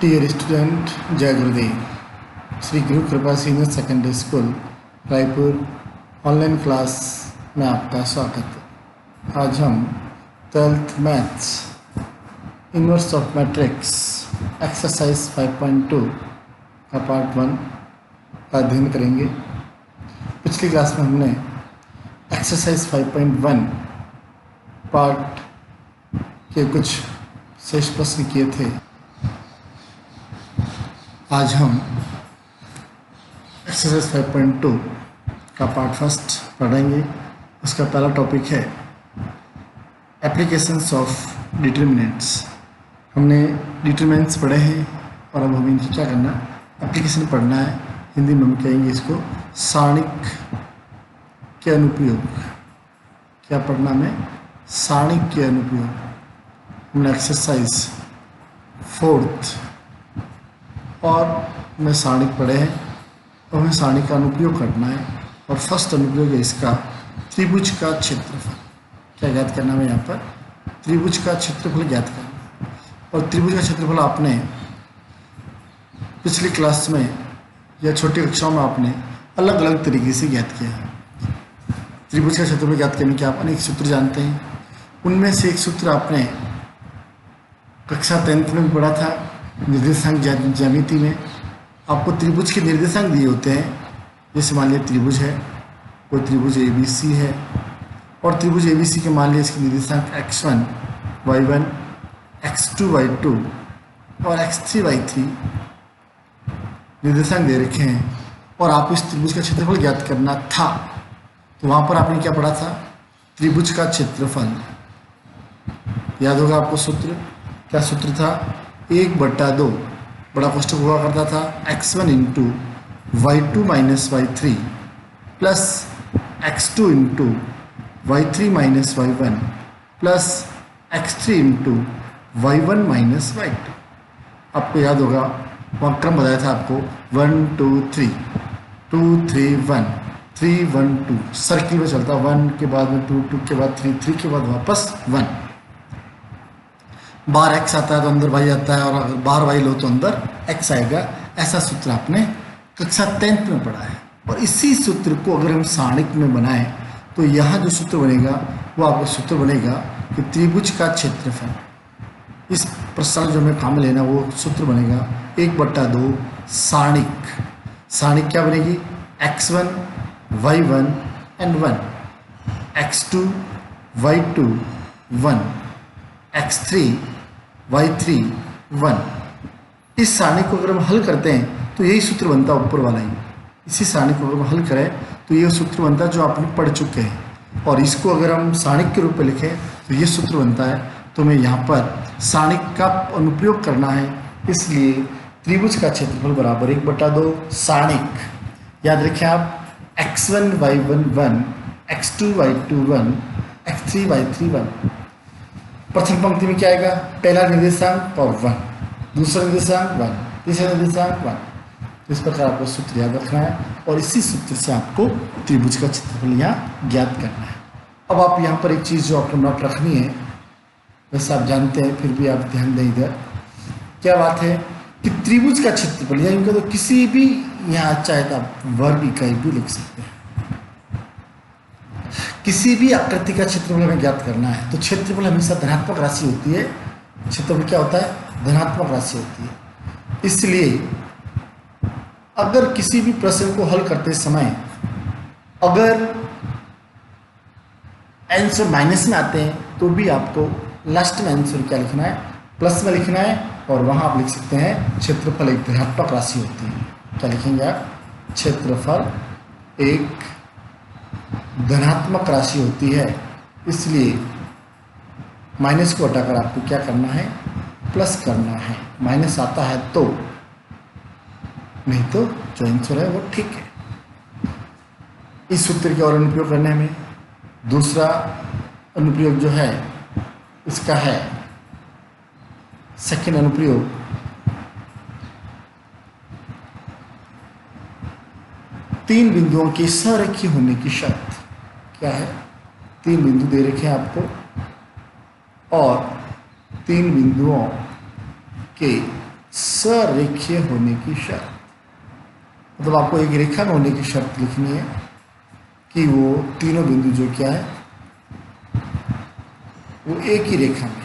Dear student, जय गुरुदेव। श्री गुरु कृपा senior secondary school Raipur online class में आपका स्वागत है। आज हम 12th maths inverse of matrix exercise 5.2 का पार्ट 1 का अध्ययन करेंगे। पिछली क्लास में हमने एक्सरसाइज 5.1 पार्ट के कुछ शेष प्रश्न किए थे। आज हम एक्सरसाइज 5.2 का पार्ट फर्स्ट पढ़ेंगे। उसका पहला टॉपिक है एप्लीकेशंस ऑफ डिटर्मिनेंट्स। हमने डिटर्मिनेंट्स पढ़े हैं और अब हमें इनकी क्या करना, एप्लीकेशन पढ़ना है। हिंदी में हम कहेंगे इसको सारणिक के अनुप्रयोग। क्या पढ़ना में? सारणिक के अनुप्रयोग। हमने एक्सरसाइज 4th और में सारणिक पढ़े हैं और हमें सारणिक का अनुप्रयोग करना है। और फर्स्ट अनुप्रयोग है इसका त्रिभुज का क्षेत्रफल। क्या ज्ञात करना है यहाँ पर? त्रिभुज का क्षेत्रफल ज्ञात करना। और त्रिभुज का क्षेत्रफल आपने पिछली क्लास में या छोटी कक्षाओं में आपने अलग अलग तरीके से ज्ञात किया है। त्रिभुज का क्षेत्रफल ज्ञात करने के आप अनेक सूत्र जानते हैं। उनमें से एक सूत्र आपने कक्षा 10th में भी पढ़ा था। निर्देशांक ज्यामिति में आपको त्रिभुज के निर्देशांक दिए होते हैं। जैसे मान लिया त्रिभुज है, कोई त्रिभुज ABC है और त्रिभुज ABC के मान लिया इसके निर्देशांक x1 y1 x2 y2 और x3 y3 निर्देशांक दे रखे हैं और आप इस त्रिभुज का क्षेत्रफल ज्ञात करना था। तो वहाँ पर आपने क्या पढ़ा था? त्रिभुज का क्षेत्रफल। याद होगा आपको सूत्र। क्या सूत्र था? 1/2 बड़ा कोष्ठक हुआ करता था x1 into y2 minus y3 plus x2 into y3 minus y1 plus x3 into y1 minus y2। आपको याद होगा वहाँ क्रम बताया था आपको 1 2 3 2 3 1 3 1 2 सर्किल में चलता। 1 के बाद में 2 2 के बाद 3 3 के बाद वापस 1। बाहर x आता है तो अंदर y आता है और अगर बाहर y लो तो अंदर x आएगा। ऐसा सूत्र आपने कक्षा 10th में पढ़ा है। और इसी सूत्र को अगर हम सारणिक में बनाएं तो यहाँ जो सूत्र बनेगा वो आपका सूत्र बनेगा कि त्रिभुज का क्षेत्रफल। इस प्रश्न जो हमें काम लेना वो सूत्र बनेगा 1/2 सारणिक। सारणिक क्या बनेगी? x1 y1 and 1 x2 y2 1 x3 y3 1। इस सारणी को अगर हम हल करते हैं तो यही सूत्र बनता है ऊपर वाला ही। इसी सारणी को अगर हम हल करें तो ये सूत्र बनता है जो आपने पढ़ चुके हैं। और इसको अगर हम सारणिक के रूप में लिखें तो ये सूत्र बनता है। तो हमें यहाँ पर सारणिक का अनुप्रयोग करना है। इसलिए त्रिभुज का क्षेत्रफल बराबर 1/2 सारणिक। याद रखें आप x1 y1 1 x2 y2 1 x3 y3 1। प्रथम पंक्ति में क्या आएगा? पहला निर्देशांक और 1, दूसरा निर्देशांक 1, तीसरा निर्देशांक 1। इस प्रकार आपको सूत्र याद रखना है और इसी सूत्र से आपको त्रिभुज का क्षेत्रफल यहाँ ज्ञात करना है। अब आप यहाँ पर एक चीज़ जो आपको नोट रखनी है, वैसे आप जानते हैं फिर भी आप ध्यान दें इधर। क्या बात है कि त्रिभुज का क्षेत्रफल या इनका तो किसी भी यहाँ चाहे तो आप वर्ग इकाई भी लिख सकते हैं। किसी भी आकृति का क्षेत्रफल हमें ज्ञात करना है तो क्षेत्रफल हमेशा धनात्मक राशि होती है। क्षेत्रफल क्या होता है? धनात्मक राशि होती है। इसलिए अगर किसी भी प्रश्न को हल करते समय अगर आंसर माइनस में आते हैं तो भी आपको लास्ट में आंसर क्या लिखना है? प्लस में लिखना है। और वहां आप लिख सकते हैं क्षेत्रफल एक धनात्मक राशि होती है। क्या लिखेंगे आप? क्षेत्रफल एक धनात्मक राशि होती है। इसलिए माइनस को हटाकर आपको क्या करना है? प्लस करना है। माइनस आता है तो, नहीं तो जो आंसर है वो ठीक है। इस सूत्र के और अनुप्रयोग करने में दूसरा अनुप्रयोग जो है इसका है सेकंड अनुप्रयोग। तीन बिंदुओं के संरेखीय होने की शर्त क्या है? 3 बिंदु दे रखे हैं आपको और 3 बिंदुओं के सरेखीय होने की शर्त, मतलब आपको एक रेखा में होने की शर्त लिखनी है कि वो तीनों बिंदु जो क्या है वो एक ही रेखा में।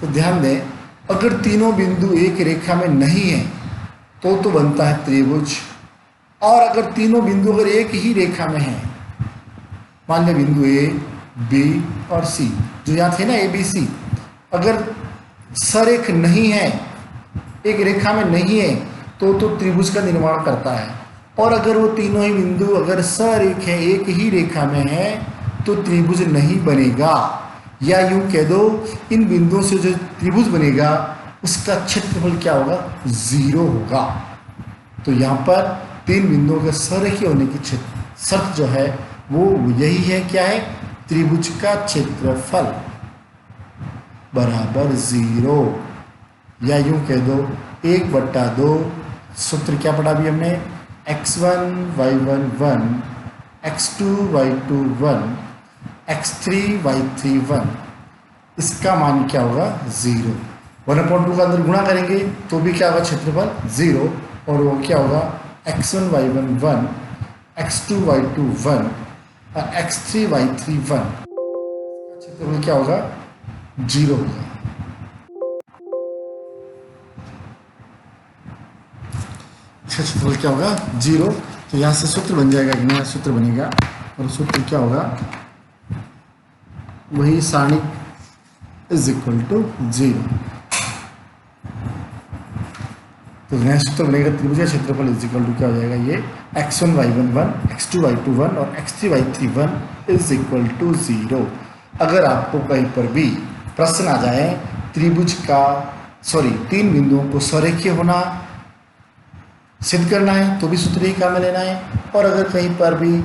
तो ध्यान दें, अगर तीनों बिंदु एक रेखा में नहीं है तो बनता है त्रिभुज। और अगर तीनों बिंदु अगर एक ही रेखा में है, मान लिया बिंदु ए, बी और सी जो यहाँ थे ना, ए बी सी, अगर सरेख नहीं है, एक रेखा में नहीं है तो त्रिभुज का निर्माण करता है। और अगर वो तीनों ही बिंदु अगर सरेख है, एक ही रेखा में है, तो त्रिभुज नहीं बनेगा। या यूं कह दो, इन बिंदुओं से जो त्रिभुज बनेगा उसका क्षेत्रफल क्या होगा, 0 होगा। तो यहाँ पर तीन बिंदुओं के सरेखीय होने की शर्त जो है वो यही है, क्या है, त्रिभुज का क्षेत्रफल बराबर 0। या यूं कह दो 1/2, सूत्र क्या पढ़ा अभी हमने, x1 y1 1, x2 y2 1, x3 y3 1, इसका मान क्या होगा 0। 1/2 का अंदर गुणा करेंगे तो भी क्या होगा, क्षेत्रफल 0, और वो क्या होगा x1 y1 1, x2 y2 1 और x3 y3 1, इसका क्षेत्रफल क्या होगा 0 होगा। इसका क्षेत्रफल क्या होगा 0। तो यहाँ से सूत्र बन जाएगा, एक नया सूत्र बनेगा, और सूत्र क्या होगा, वही सारणिक इज इक्वल टू 0। तो नया सूत्र बनेगा, त्रिभुज का क्षेत्रफल इज इक्वल टू क्या हो जाएगा, ये x1 y1 1, x2 y2 1 और x3 y3 1 is equal to 0। अगर आपको कहीं पर भी प्रश्न आ जाए त्रिभुज का तीन बिंदुओं को सरेखीय होना सिद्ध करना है तो भी सूत्र ही काम में लेना है। और अगर कहीं पर भी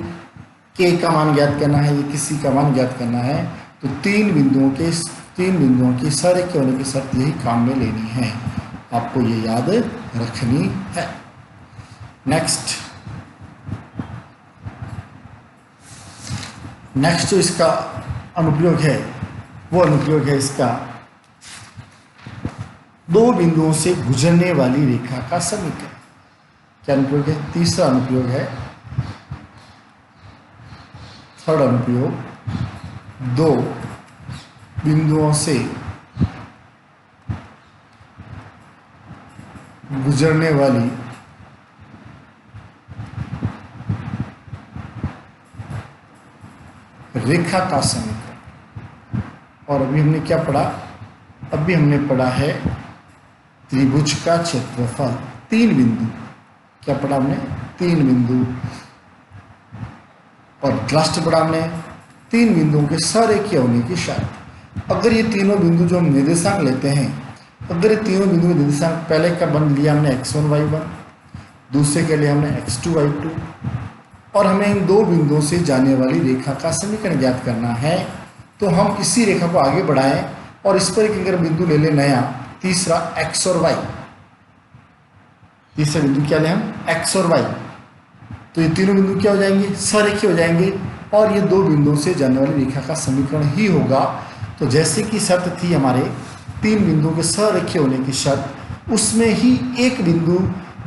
k का मान ज्ञात करना है या किसी का मान ज्ञात करना है तो तीन बिंदुओं की सरेखीय होने की शर्त यही काम में लेनी है, आपको ये याद रखनी है। नेक्स्ट जो इसका अनुप्रयोग है वो अनुप्रयोग है इसका दो बिंदुओं से गुजरने वाली रेखा का समीकरण। क्या अनुप्रयोग है, तीसरा अनुप्रयोग है, थर्ड अनुप्रयोग, दो बिंदुओं से गुजरने वाली रेखा का समीकरण। और अभी हमने क्या पढ़ा, अभी हमने पढ़ा है त्रिभुज का क्षेत्रफल, तीन बिंदु, क्या पढ़ा हमने, तीन बिंदु, और लास्ट पढ़ा हमने तीन बिंदुओं के सरेखीय होने की शर्त। अगर ये तीनों बिंदु जो हम निर्देशांक लेते हैं, अगर ये तीनों बिंदु के निर्देशांक, पहले का बन लिया हमने x1 y1, दूसरे के लिए हमने x2 y2, और हमें इन दो बिंदुओं से जाने वाली रेखा का समीकरण ज्ञात करना है, तो हम इसी रेखा को आगे बढ़ाएं और इस पर एक अगर बिंदु ले लें नया, तीसरा x और y, तीसरा बिंदु क्या लें हम, x और y, तो ये तीनों बिंदु क्या हो जाएंगे, सरेखीय हो जाएंगे, और ये दो बिंदुओं से जाने वाली रेखा का समीकरण ही होगा। तो जैसे कि शर्त थी हमारे तीन बिंदुओं के सरेखीय होने की शर्त, उसमें ही एक बिंदु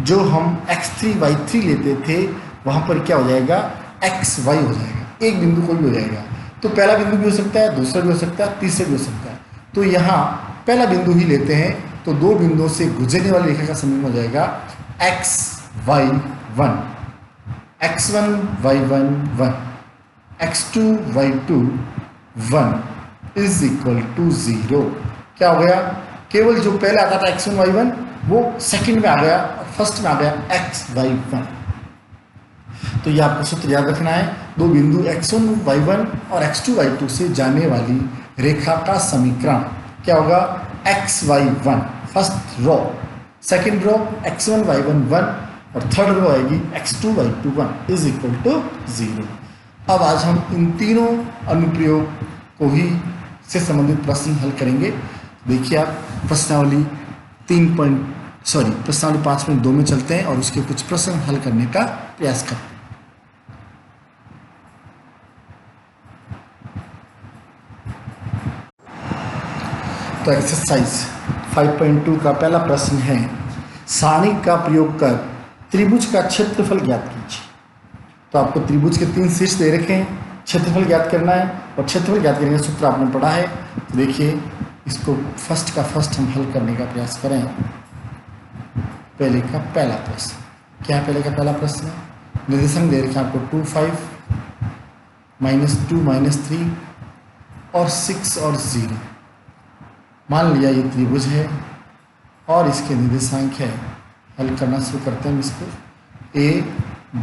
जो हम x3 y3 लेते थे वहाँ पर क्या हो जाएगा, xy हो जाएगा, एक बिंदु कोई भी हो जाएगा। तो पहला बिंदु भी हो सकता है, दूसरा भी हो सकता है, तीसरा भी हो सकता है। तो यहाँ पहला बिंदु ही लेते हैं, तो दो बिंदुओं से गुजरने वाली रेखा का समीकरण हो जाएगा xy1, x1 y1 1, x2 y2 1 is equal to 0। क्या हो गया, केवल जो पहले आता था x1 y1 वो सेकंड में आ गया, फर्स्ट में आ गया xy1। तो ये आपको सूत्र याद रखना है, दो बिंदु x1 y1 और x2 y2 से जाने वाली रेखा का समीकरण क्या होगा, xy1 first row, second row x1 y1 1 और थर्ड रो आएगी x2 y2 1 is equal to 0। अब आज हम इन तीनों अनुप्रयोग को ही से संबंधित प्रश्न हल करेंगे। देखिए आप प्रश्नावली 5.2 में चलते हैं और उसके कुछ प्रश्न हल करने का प्रयास करते हैं। तो एक्सरसाइज 5.2 का पहला प्रश्न है, सारणी का प्रयोग कर त्रिभुज का क्षेत्रफल ज्ञात कीजिए। तो आपको त्रिभुज के 3 शीर्ष दे रखे हैं, क्षेत्रफल ज्ञात करना है और क्षेत्रफल ज्ञात करने का सूत्र आपने पढ़ा है। तो देखिए इसको फर्स्ट का फर्स्ट हम हल करने का प्रयास करें। पहले का पहला प्रश्न क्या है? पहले का पहला प्रश्न निर्देशांक दे रखे हैं आपको 2, 5, -2, -3 और 6 और 0। मान लिया ये त्रिभुज है और इसके निर्देशांक है। हल करना शुरू करते हैं हम इसको। ए,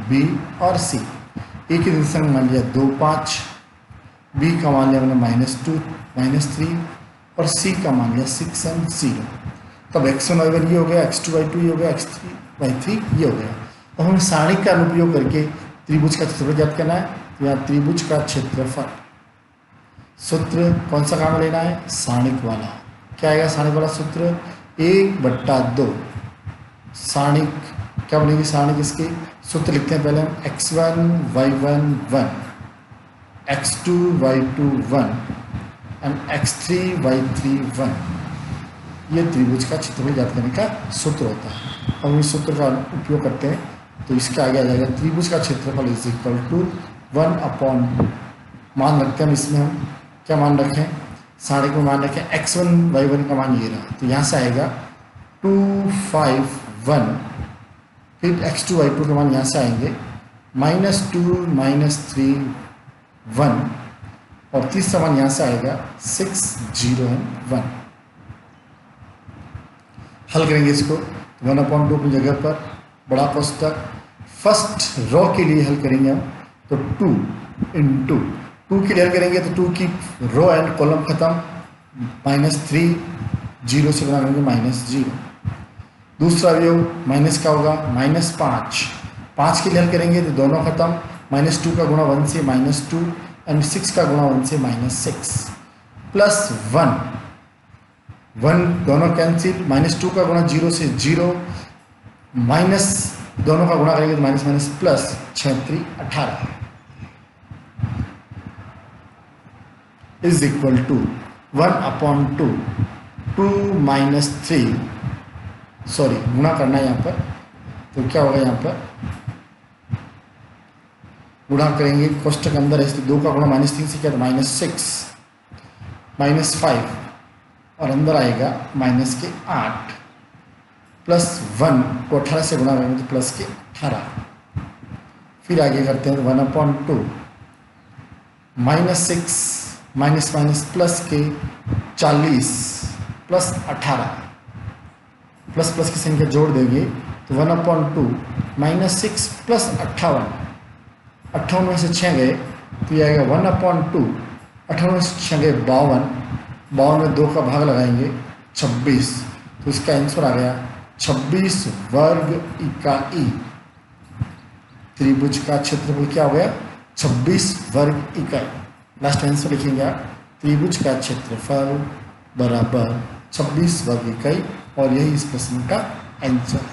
बी और सी। ए के निर्देशांक मान लिया 2, 5, बी का मान लिया हमने -2, -3 और सी का मान लिया 6 और 0। तब x1 y1 ये हो गया, x2 y2 ये हो गया, x3 y3 ये हो गया। तो हम सारणी का अनुप्रयोग करके त्रिभुज का क्षेत्रफल ज्ञात करना है। तो यहाँ त्रिभुज का क्षेत्रफल सूत्र कौन सा काम लेना है? सारणिक वाला। क्या आएगा सारणिक वाला सूत्र? 1/2 सारणिक क्या बनेगी? सारणिक इसके सूत्र लिखते हैं पहले हम। x1 y1 1, x2 y2 1 and x3 y3 1। ये त्रिभुज का क्षेत्रफल ज्ञात करने का सूत्र होता है। अब हम इस सूत्र का उपयोग करते हैं तो इसके आगे आ जाएगा त्रिभुज का क्षेत्रफल इज इक्वल टू 1/2। मान रखते हैं हम इसमें, हम क्या मान रखें? सारणी को मान रखें x1 y1 का मान ये रहा। तो यहाँ से आएगा 2, 5, 1। फिर x2 y2 के मान यहाँ से आएंगे -2, -3, 1 और तीसरा मान यहाँ से आएगा 6, 0 और 1। हल करेंगे इसको 1/2 की जगह पर बड़ा कोष्ठक फर्स्ट रो के लिए हल करेंगे हम। तो 2 × 2 के लिए हल करेंगे तो 2 की रो एंड कॉलम खत्म, -3, 0 से बना लेंगे -0। दूसरा अवयव माइनस का होगा -5। 5 के लिए हल करेंगे तो दोनों खत्म, -2 का गुणा 1 से -2 एंड 6 का गुणा 1 से -6 प्लस 1 दोनों कैंसिल, -2 का गुणा 0 से 0 माइनस दोनों का गुणा करेंगे तो minus plus 6, 3, 18 is equal to 1/2 2 - 3 sorry गुणा करना है यहाँ पर। तो क्या होगा यहाँ पर गुणा करेंगे कोष्ठक के अंदर है इसलिए 2 का गुणा -3 से क्या तो -6 -5 और अंदर आएगा -8 प्लस 1 को 18 से गुणा करेंगे तो प्लस के 18। फिर आगे करते हैं 1/2 -6 माइनस प्लस के 40 प्लस 18 प्लस प्लस की संख्या जोड़ देंगे तो 1/2 -6 प्लस 58 58 में से 6 गए तो ये आएगा 1/2 58 में से 6 गए 52 52 में 2 का भाग लगाएंगे 26 तो इसका आंसर आ गया 26 वर्ग इकाई। त्रिभुज का क्षेत्रफल क्या हो गया 26 वर्ग इकाई। लास्ट आंसर लिखेंगे आप त्रिभुज का क्षेत्रफल बराबर 26 वर्ग इकाई और यही इस प्रश्न का आंसर।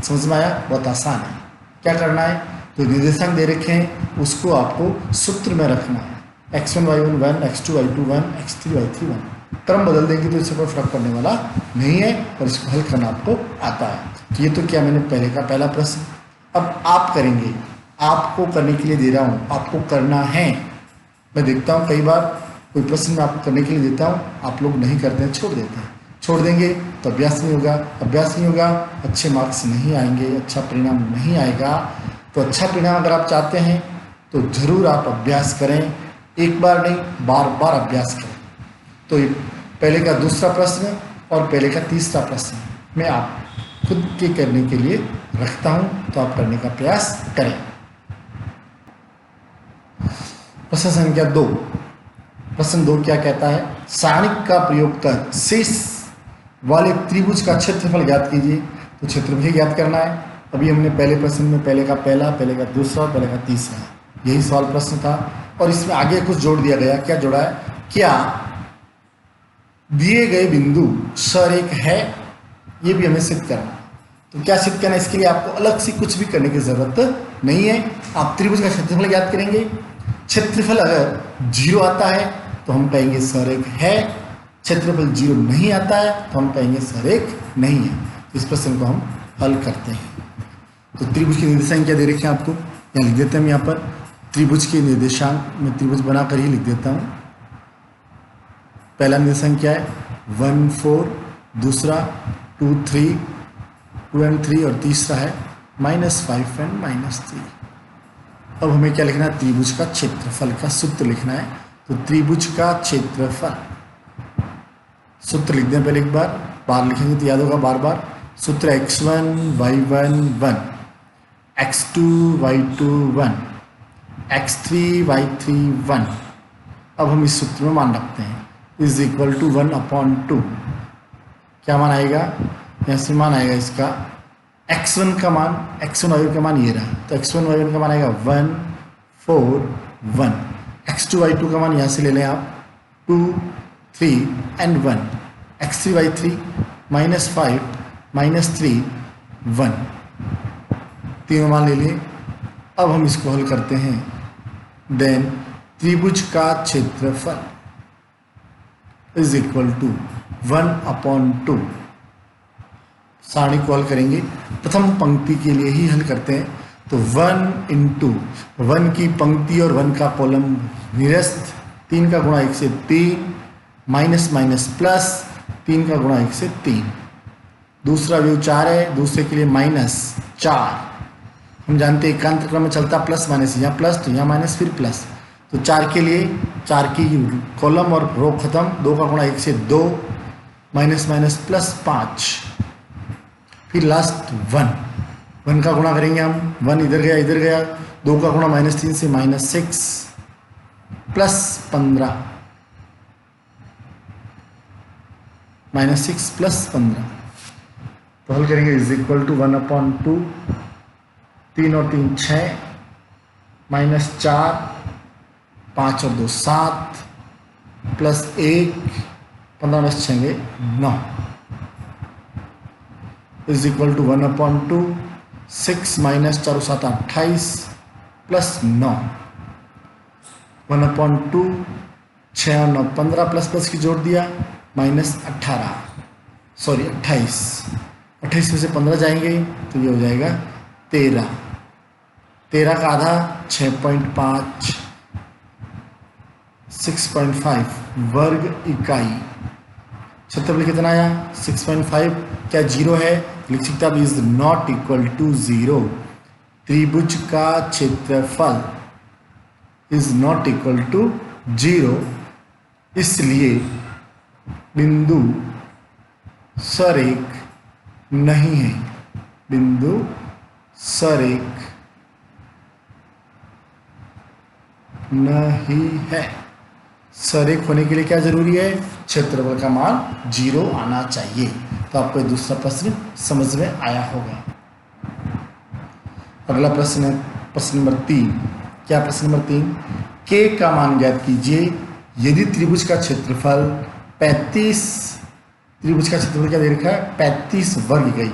समझ में आया? बहुत आसान है। क्या करना है तो निर्देशांक दे रखे हैं उसको आपको सूत्र में रखना है। x1 y1 1, x2 y2 1, x3 y3 1। क्रम बदल देंगे तो इससे कोई फर्क पड़ने वाला नहीं है और इसको हल करना आपको आता है। तो ये तो क्या मैंने पहले का पहला प्रश्न। अब आप करेंगे, आपको करने के लिए दे रहा हूँ, आपको करना है। मैं देखता हूँ कई बार कोई प्रश्न मैं आपको करने के लिए देता हूँ, आप लोग नहीं करते हैं, छोड़ देते हैं। छोड़ देंगे तो अभ्यास नहीं होगा, अभ्यास नहीं होगा अच्छे मार्क्स नहीं आएंगे, अच्छा परिणाम नहीं आएगा। तो अच्छा परिणाम अगर आप चाहते हैं तो ज़रूर आप अभ्यास करें, एक बार नहीं बार बार अभ्यास करें। तो पहले का दूसरा प्रश्न और पहले का तीसरा प्रश्न मैं आप खुद के करने के लिए रखता हूँ, तो आप करने का प्रयास करें। प्रश्न संख्या 2। प्रश्न 2 क्या कहता है? सारणिक का प्रयोग कर शेष वाले त्रिभुज का क्षेत्रफल ज्ञात कीजिए। तो क्षेत्रफल ही ज्ञात करना है। अभी हमने पहले प्रश्न में पहले का पहला, पहले का दूसरा, पहले का तीसरा यही सवाल प्रश्न था और इसमें आगे कुछ जोड़ दिया गया। क्या जोड़ा है? क्या दिए गए बिंदु सरेख है? ये भी हमें सिद्ध करना है। तो क्या सिद्ध करना है? इसके लिए आपको अलग से कुछ भी करने की जरूरत नहीं है। आप त्रिभुज का क्षेत्रफल ज्ञात करेंगे। क्षेत्रफल अगर 0 आता है तो हम कहेंगे सरेख है क्षेत्रफल 0 नहीं आता है तो हम कहेंगे सरेख नहीं है। तो इस प्रश्न को हम हल करते हैं। तो त्रिभुज की निर्देशांक क्या दे रखे हैं आपको, यहाँ लिख देते हैं हम। यहाँ पर त्रिभुज के निर्देशांक मैं त्रिभुज बनाकर ही लिख देता हूँ। पहला निर्देशांक क्या है 1 4, दूसरा 2 3, 2 and 3 और तीसरा है -5 and -3। अब हमें क्या लिखना है, त्रिभुज का क्षेत्रफल का सूत्र लिखना है। तो त्रिभुज का क्षेत्रफल सूत्र लिख दें पहले एक बार लिखेंगे तो याद होगा बार बार। सूत्र x1 y1 1, x2 y2 1, x3 y3 1। अब हम इस सूत्र में मान रखते हैं इज इक्वल टू 1/2। क्या मान आएगा, यहाँ से मान आएगा इसका x1 का मान, x1 y1 का मान ये रहा। तो x1 y1 का मान आएगा 1 4 1। x2 y2 का मान यहाँ से ले लें आप 2 3 and 1। x3 y3 -5 -3 1, तीनों मान ले लिए। अब हम इसको हल करते हैं। देन त्रिभुज का क्षेत्रफल इज इक्वल टू 1/2। सारणी को हल करेंगे, प्रथम पंक्ति के लिए ही हल करते हैं। तो 1 × 1 की पंक्ति और 1 का कॉलम निरस्त, 3 का गुणा 1 से 3, माइनस माइनस प्लस 3 का गुणा 1 से 3। दूसरा व्यू 4 है, दूसरे के लिए -4। हम जानते हैं एकांत क्रम में चलता प्लस माइनस, यहाँ प्लस तो यहाँ माइनस फिर प्लस। तो 4 के लिए 4 की कॉलम और रो खत्म, 2 का गुणा 1 से 2, माइनस माइनस प्लस 5, फिर लास्ट 1 का गुणा करेंगे हम। 1 इधर गया, 2 का गुणा -3 से -6 प्लस 15, -6 प्लस 15। तो हल करेंगे इज इक्वल टू 1/2, 3 और 3 6, -4, 5 और 2 7, प्लस 1, 15 में 6 9 इज इक्वल टू 1/2, 6 - 4 7 28 प्लस 9, 1/2, 6 और 9 15 प्लस प्लस की जोड़ दिया -28 में से 15 जाएंगे तो ये हो जाएगा 13। 13 का आधा 6.5, 6.5 वर्ग इकाई। क्षेत्रफल कितना आया 6.5। क्या 0 है, लिख सकते हैं इज नॉट इक्वल टू 0। त्रिभुज का क्षेत्रफल इज नॉट इक्वल टू 0, इसलिए बिंदु सरेख नहीं है। बिंदु सरेख नहीं है। सरेख होने के लिए क्या जरूरी है, क्षेत्रफल का मान 0 आना चाहिए। तो आपको दूसरा प्रश्न समझ में आया होगा। अगला प्रश्न है प्रश्न नंबर 3। क्या प्रश्न नंबर 3, के का मान ज्ञात कीजिए यदि त्रिभुज का क्षेत्रफल 35, त्रिभुज का क्षेत्रफल क्या दे रखा है 35 वर्ग इकाई।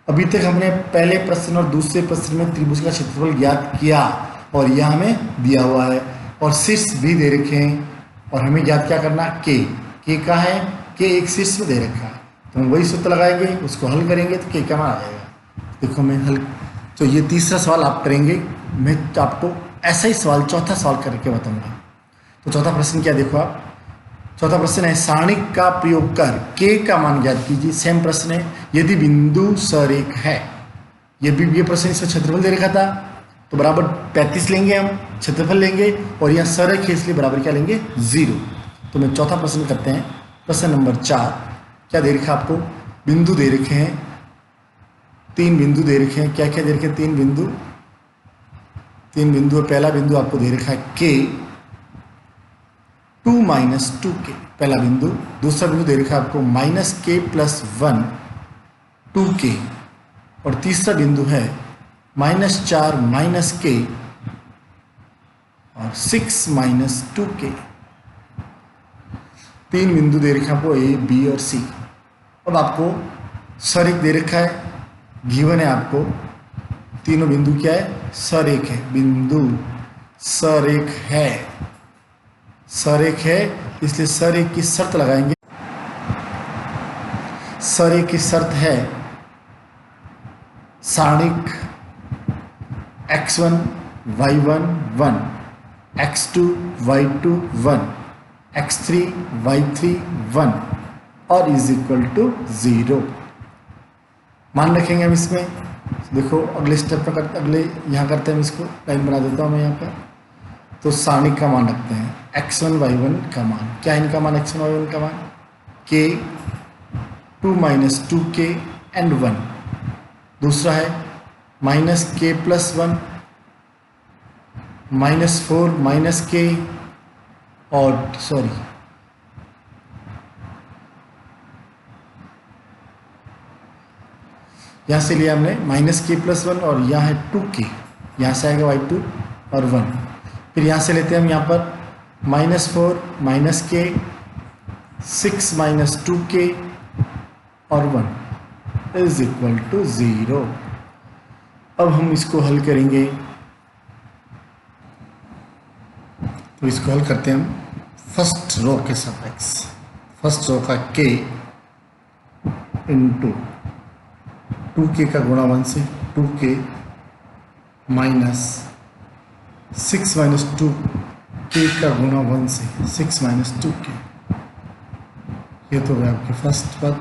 अभी तक हमने पहले प्रश्न और दूसरे प्रश्न में त्रिभुज का क्षेत्रफल ज्ञात किया और यह हमें दिया हुआ है और शीर्ष भी दे रखे हैं और हमें ज्ञात क्या करना, के का है, के एक शीर्ष में दे रखा है। तो हम वही सूत्र लगाएंगे, उसको हल करेंगे तो के का मान आ जाएगा। देखो मैं हल, तो ये तीसरा सवाल आप करेंगे, मैं आपको ऐसा ही सवाल चौथा सवाल करके बताऊंगा। तो चौथा प्रश्न क्या, देखो आप, चौथा प्रश्न है सारणिक का प्रयोग कर के का मान ज्ञात कीजिए। सेम प्रश्न है, यदि बिंदु सरेख है। ये प्रश्न इसमें क्षेत्रफल दे रखा था तो बराबर 35 लेंगे हम, क्षेत्रफल लेंगे और यहाँ सरेख है इसलिए बराबर क्या लेंगे 0। तो मैं चौथा प्रश्न करते हैं। प्रश्न नंबर 4 क्या दे रखा आपको, बिंदु दे रखे हैं, 3 बिंदु दे रखे हैं। क्या क्या दे रखे हैं, 3 बिंदु और पहला बिंदु आपको दे रखा है के 2 - 2k, पहला बिंदु। दूसरा बिंदु दे रखा है आपको -k+1 2k और तीसरा बिंदु है -4 - k और 6 - 2k। 3 बिंदु दे रखे हैं आपको ए, बी और सी। अब आपको सरेख दे रखा है, गिवन है आपको तीनों बिंदु क्या है, सरेख है। बिंदु सरेख है, सरेख है इसलिए सरेख की शर्त लगाएंगे। सर की शर्त है सारणिक x1 y1 1, x2 y2 1, x3 y3 1 और इज इक्वल टू 0 मान रखेंगे हम इसमें। देखो अगले स्टेप पर करते, अगले यहाँ करते हैं, इसको लाइन बना देता हूँ मैं यहाँ पर। तो सारणिक का मान रखते हैं x1 y1 का मान, क्या है इनका मान x1 y1 का मान, k 2 माइनस 2k एंड 1। दूसरा है minus k plus 1 minus 4 minus k और सॉरी यहाँ से लिया हमने माइनस k प्लस 1 और यहाँ है 2k, यहाँ से आएगा y2 और 1। फिर यहाँ से लेते हैं हम यहाँ पर minus 4 minus k 6 minus 2k और 1 इज इक्वल टू 0। अब हम इसको हल करेंगे, तो इसको हल करते हैं हम फर्स्ट रो के सापेक्ष। फर्स्ट रो का k इंटू 2k का गुणा 1 से 2k माइनस 6 माइनस 2k का गुणा 1 से 6 माइनस 2k, ये तो है आपके फर्स्ट पद,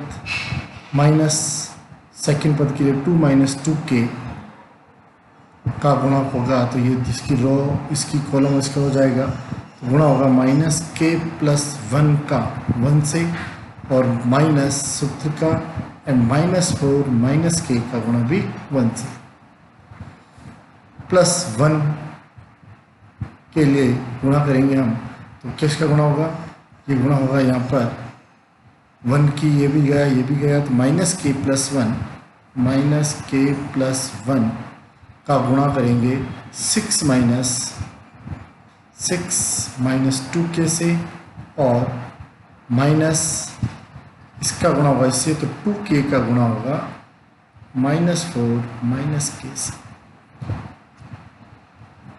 माइनस सेकंड पद के लिए 2 माइनस 2k का गुणा होगा, तो ये जिसकी रो इसकी कॉलम इसका हो जाएगा, तो गुणा होगा माइनस k प्लस 1 का 1 से और माइनस सूत्र का एंड माइनस 4 माइनस k का गुणा भी 1 से, प्लस 1 के लिए गुणा करेंगे हम, तो किसका गुणा होगा, ये गुणा होगा यहाँ पर 1 की, ये भी गया ये भी गया, तो minus k plus 1 minus k plus 1 का गुणा करेंगे 6 माइनस 2k से और माइनस इसका गुणा होगा इससे, तो 2k का गुणा होगा माइनस 4 माइनस k से,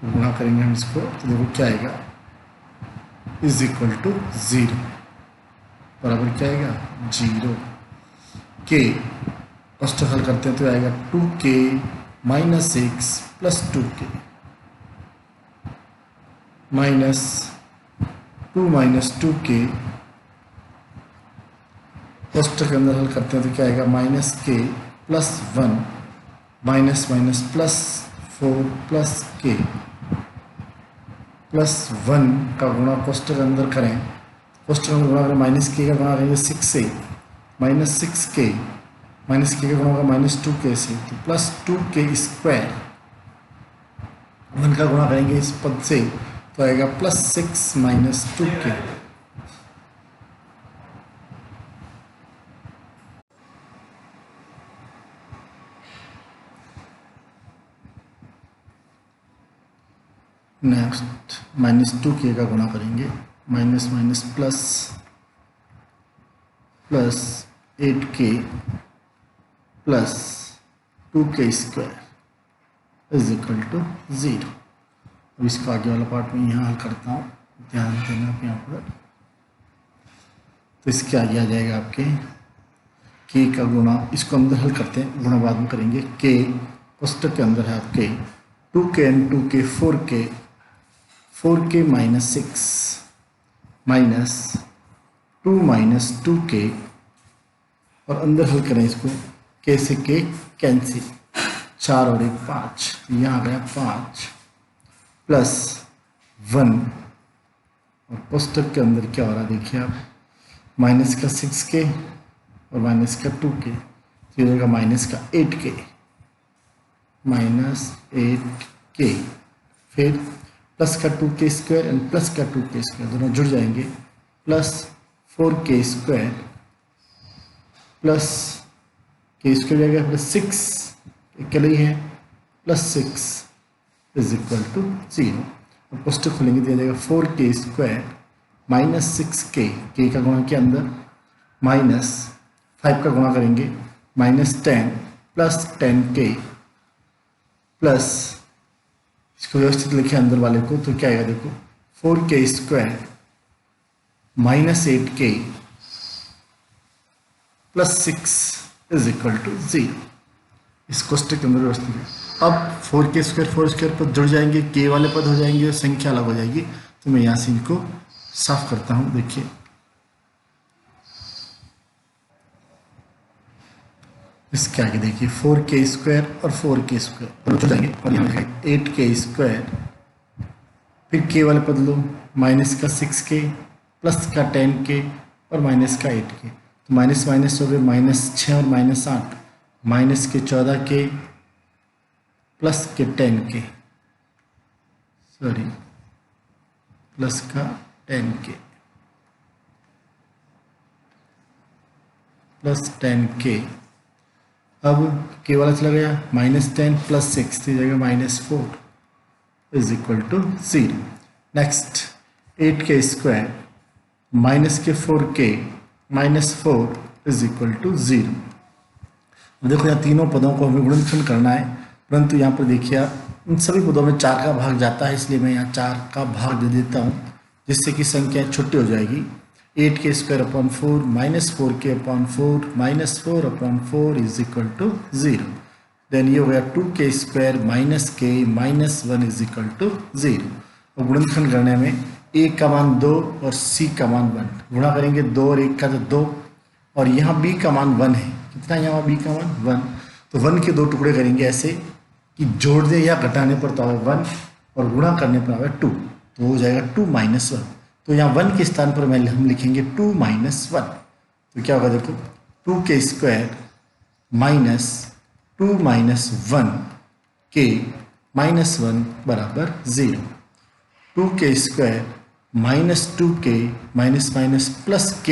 गुणा करेंगे हम इसको, तो देखो क्या आएगा, इज इक्वल टू 0 बराबर क्या आएगा 0। k फर्स्ट हल करते हैं तो आएगा 2k minus 6 plus 2k minus 2 minus 2k, first के अंदर हल करते हैं तो क्या आएगा minus k plus 1 minus minus plus 4 plus k plus 1 का गुणा फर्स्ट के अंदर करें, फर्स्ट के अंदर गुणा करें माइनस k का गुणा करेंगे 6 से, माइनस 6k माइनस k का गुणा होगा माइनस 2k से, तो प्लस 2k स्क्वायर, 1 का गुणा करेंगे इस पद से तो आएगा plus 6 minus 2k। Next minus 2k का गुणा करेंगे, minus minus plus plus 8k plus 2k square is equal to 0। अब इसका आगे वाला पार्ट में यहाँ हल करता हूँ, ध्यान देना आप यहाँ पर। तो इसके आगे आ जाएगा आपके k का गुणा, इसको अंदर हल करते हैं, गुणा बाद में करेंगे। k कोष्टक के अंदर है आपके 2k and 2k 4k minus 6 minus 2 minus 2k और अंदर हल करें इसको, k से k कैंसिल, 4 और 1 5, यहाँ आ गया 5 प्लस 1 और कोष्टक के अंदर क्या हो रहा है देखिए आप, माइनस का 6k और माइनस का 2k, तो ये होगा माइनस का 8k माइनस 8k, फिर प्लस का 2k स्क्वायर एंड प्लस का 2k स्क्वायर दोनों जुड़ जाएंगे, plus 4k square plus k square जाएगा प्लस 6 अकेले ही है प्लस 6 इज इक्वल टू 0। अब कोष्टक खोलेंगे दिया जाएगा 4k square minus 6k, k का गुणा के अंदर माइनस 5 का गुणा करेंगे माइनस 10 प्लस 10k प्लस इसको व्यवस्थित लिखे अंदर वाले को, तो क्या आएगा देखो 4k square minus 8k plus 6 is equal to 0। इस कोष्टक के अंदर व्यवस्थित है। अब 4k² पद जुड़ जाएंगे, k वाले पद हो जाएंगे और संख्या अलग हो जाएगी। तो मैं यहाँ से इनको साफ करता हूँ। देखिए इसके आगे देखिए 4k² और 4k² जुड़ जाएंगे और यहाँ लिखेंगे 8k², फिर k वाले पद लो, माइनस का 6k प्लस का 10k और माइनस का 8k। तो माइनस माइनस हो गए, -6 और -8, माइनस के 14k प्लस के 10k, सॉरी प्लस का 10k प्लस 10k। अब k वाला चला गया, -10 प्लस 6 तो जाएगा -4 is equal to 0। Next 8k² minus के 4k -4 इज इक्वल टू 0। देखो यहाँ तीनों पदों को हमें गुणनखंड करना है, परंतु यहाँ पर देखिए इन सभी पदों में 4 का भाग जाता है, इसलिए मैं यहाँ 4 का भाग दे देता हूँ जिससे कि संख्या छोटी हो जाएगी। 8k² -4k/4 -4/4 is equal to 0। Then ये हो गया 2k² -k -1 is equal to 0। और गुणनखंड करने में a का मान 2 और c का मान 1, गुणा करेंगे 2 और 1 का तो 2, और यहाँ b का मान 1 है। कितना यहाँ b का मान 1, तो 1 के 2 टुकड़े करेंगे ऐसे कि जोड़ने या घटाने पर तो आवे 1 और गुणा करने पर आवे 2, तो हो जाएगा 2 - 1। तो यहाँ 1 के स्थान पर हम लिखेंगे 2 - 1। तो क्या होगा देखो 2k² -2 - 1 k -1 बराबर 0। 2k² -2k plus k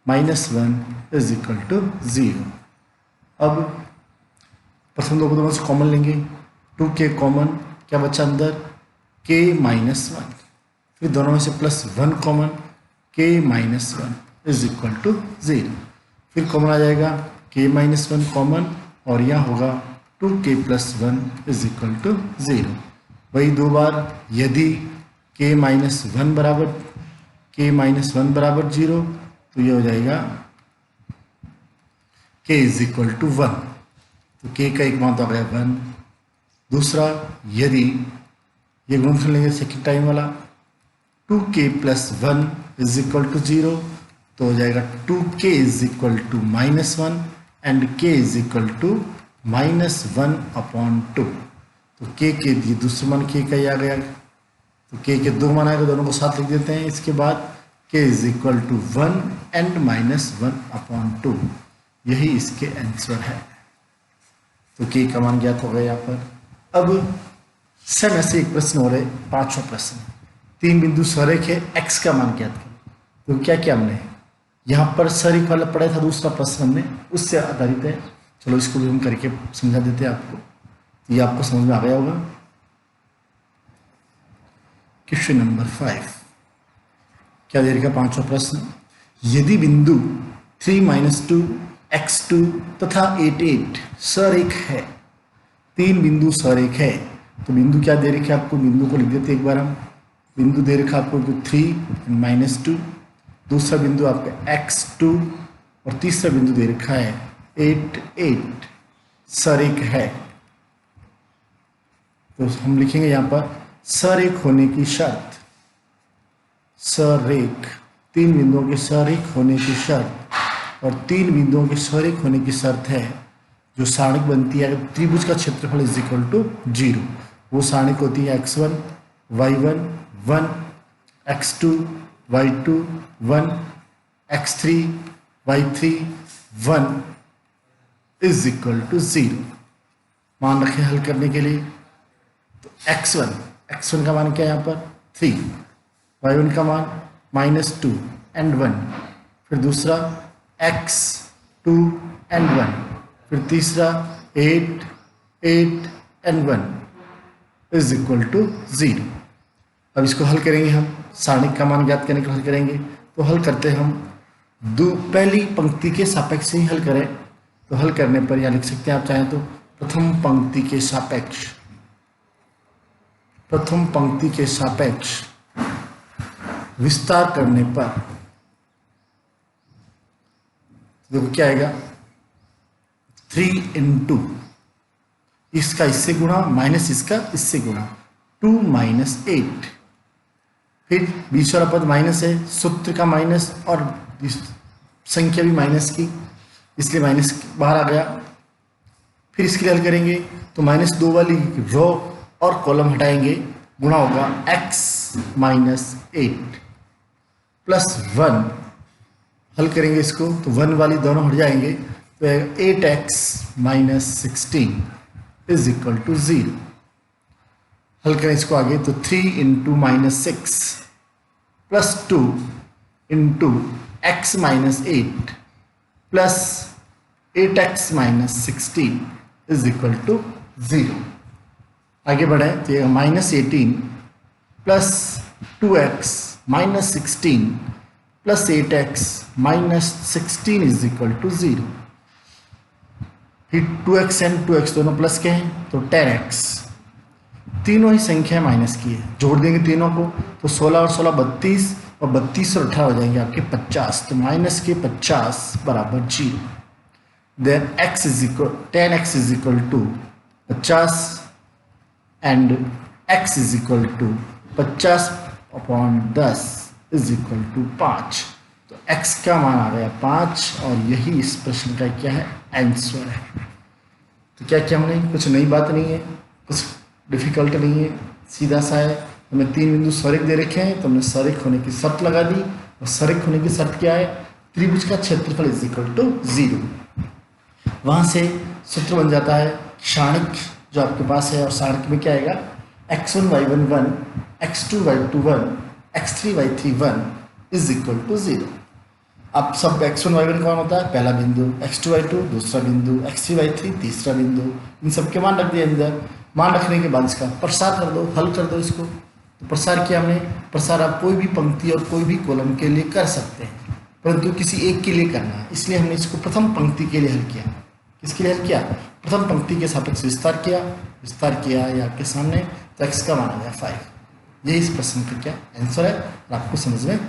-1 is equal to 0। अब प्रथम दो पदों से कॉमन लेंगे, 2k कॉमन, क्या बचा अंदर k -1, फिर दोनों में से +1 common, k -1 is equal to 0। फिर कॉमन आ जाएगा k -1 कॉमन और यहाँ होगा 2k + 1 इज इक्वल टू 0। वही दो बार, यदि k -1 बराबर 0 तो ये हो जाएगा k इज इक्वल टू 1। तो k का एक मान तो आ गया 1। दूसरा, यदि ये गुणनखंड लेंगे सेकेंड टाइम वाला, 2k + 1 इज इक्वल टू 0, तो हो जाएगा 2k is equal to -1 and k is equal to -1/2। तो k के ये दूसरा मान k का ही आ गया, तो k के 2 मान आएगा, दोनों को साथ लिख देते हैं। इसके बाद k is equal to 1 and -1/2, यही इसके आंसर है। तो k का मान ज्ञात हो गया यहाँ पर। अब सेम ऐसे एक प्रश्न हो रहे, 5वां प्रश्न, 3 बिंदु सरेख है, x का मान ज्ञात करें। तो क्या क्या हमने यहाँ पर सरेख वाला पढ़ा था, दूसरा प्रश्न हमने उससे आधारित है। चलो इसको भी हम करके समझा देते हैं आपको, तो ये आपको समझ में आ गया होगा। क्वेश्चन नंबर 5 क्या दे रखा, 5वां प्रश्न, यदि बिंदु 3 - 2 x2 तथा 8 8 सरेख है, 3 बिंदु सरेख है, तो बिंदु क्या दे रखे आपको, बिंदु को लिख देते एक बार हम। बिंदु दे रखा आपको 3 - 2, दूसरा बिंदु आपका x2 और तीसरा बिंदु दे रखा है 8 8 सरेख है। तो हम लिखेंगे यहाँ पर सरेख होने की शर्त, सरेख, 3 बिंदुओं के सरेख होने की शर्त, और 3 बिंदुओं के सरेख होने की शर्त है जो सारणिक बनती है त्रिभुज का क्षेत्रफल इज इक्वल टू 0। वो सारणिक होती है x1 y1 1, x2 y2 1, x3 y3 1 is equal to 0। मान रखें हल करने के लिए, तो x1 का मान क्या है यहाँ पर 3, y1 का मान -2 एंड 1, फिर दूसरा x2 एंड 1, फिर तीसरा 8 8 एंड 1 इज इक्वल टू 0। अब इसको हल करेंगे हम, सारणिक का मान ज्ञात करने के हल करेंगे। तो हल करते हैं हम, पहली पंक्ति के सापेक्ष ही हल करें। तो हल करने पर यहाँ लिख सकते हैं आप चाहें तो, प्रथम पंक्ति के सापेक्ष, प्रथम पंक्ति के सापेक्ष विस्तार करने पर, देखो क्या आएगा, 3 इंटू इसका इससे गुणा माइनस इसका इससे गुणा, 2 माइनस 8, फिर बीच वाला पद माइनस है, सूत्र का माइनस और संख्या भी माइनस की, इसलिए माइनस बाहर आ गया। फिर इसके लिए हल करेंगे तो -2 वाली रो और कॉलम हटाएंगे, गुणा होगा x माइनस 8 प्लस 1, हल करेंगे इसको तो 1 वाली दोनों हट जाएंगे, तो 8x minus 16 is equal to 0। हल करें इसको आगे तो 3 into minus 6 plus 2 into x minus 8 plus 8x minus 16 is equal to 0। आगे बढ़े तो ये -18 plus 2x minus 16 plus 8x minus 16 is equal to 0। फिर 2x एंड 2x दोनों प्लस के हैं तो 10x, तीनों ही संख्या माइनस की है, जोड़ देंगे तीनों को तो 16 और 16 32 और 32 और 18 हो जाएंगे आपके 50, तो माइनस के 50 बराबर 0। Then x is equal 10x is equal to 50 and x is equal to 50 upon 10 is equal to 5, तो x का मान आ गया 5 और यही इस प्रश्न का क्या है, आंसर है। तो क्या क्या हमने, कुछ नई बात नहीं है, कुछ डिफिकल्ट नहीं है, सीधा सा है। हमें 3 बिंदु सरिक दे रखे हैं तो हमने सरिक होने की शर्त लगा दी, और सरिक होने की शर्त क्या है, त्रिभुज का क्षेत्रफल इज इक्वल टू 0। वहाँ से सूत्र बन जाता है क्षाणिक जो आपके पास है, और क्षाणिक में क्या आएगा, x1 y1 1, x2 y2 1, x3 y3 1 is equal to 0। अब सब x1 y1 कौन होता है, पहला बिंदु, x2 y2 दूसरा बिंदु, x3 y3 तीसरा बिंदु, इन सब के मान रख दिए अंदर। मान रखने के बाद इसका प्रसार कर दो, हल कर दो इसको। तो प्रसार किया हमने, प्रसार आप कोई भी पंक्ति और कोई भी कॉलम के लिए कर सकते हैं, परंतु किसी एक के लिए करना है, इसलिए हमने इसको प्रथम पंक्ति के लिए हल किया। किसके लिए हल किया, प्रथम पंक्ति के सापेक्ष विस्तार किया ये आपके सामने, तो x का मान आ गया 5। ये इस प्रश्न का क्या आंसर है और आपको समझ में आया।